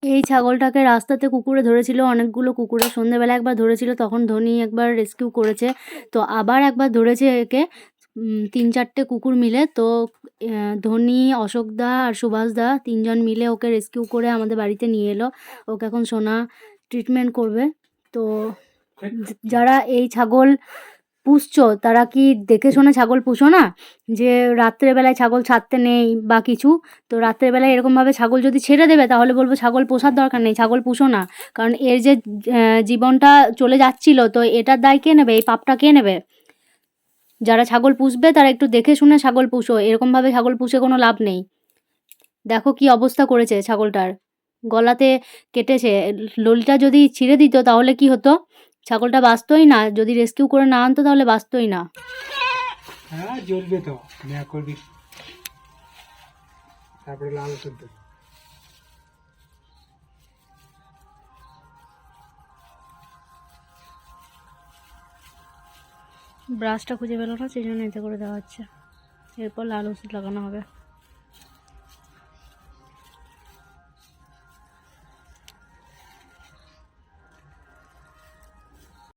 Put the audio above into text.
এই ছাগলটাকে রাস্তাতে কুকুরে ধরেছিল, অনেকগুলো কুকুরে সন্ধ্যেবেলা একবার ধরেছিল, তখন ধনী একবার রেস্কিউ করেছে, তো আবার একবার ধরেছে একে 3-4টে কুকুর মিলে। তো ধনী, অশোকদা আর সুভাষদা 3জন মিলে ওকে রেস্কিউ করে আমাদের বাড়িতে নিয়ে এলো। ওকে এখন সোনা ট্রিটমেন্ট করবে। তো যারা এই ছাগল পুষছো তারা কি দেখে শুনে ছাগল পুষো না, যে রাত্রেবেলায় ছাগল ছাড়তে নেই বা কিছু। তো রাত্রেবেলায় এরকমভাবে ছাগল যদি ছেড়ে দেবে তাহলে বলবো ছাগল পোষার দরকার নেই, ছাগল পুষো না। কারণ এর যে জীবনটা চলে যাচ্ছিল, তো এটার দায় কে নেবে, এই পাপটা কে নেবে? যারা ছাগল পুষবে তারা একটু দেখে শুনে ছাগল পুষো, এরকমভাবে ছাগল পুষে কোনো লাভ নেই। দেখো কি অবস্থা করেছে ছাগলটার, গলাতে কেটেছে। ললিটা যদি ছিঁড়ে দিত তাহলে কি হতো? ছাগলটা বাঁচতই না, যদি রেস্কিউ করে না আনতো তাহলে বাঁচতই না। হ্যাঁ জ্বলবে তো, না করবি তারপরে লাল করতে। ব্রাশটা খুঁজে পেলো না, সেই জন্য এতে করে দেওয়া হচ্ছে। এরপর লাল ওষুধ লাগানো হবে।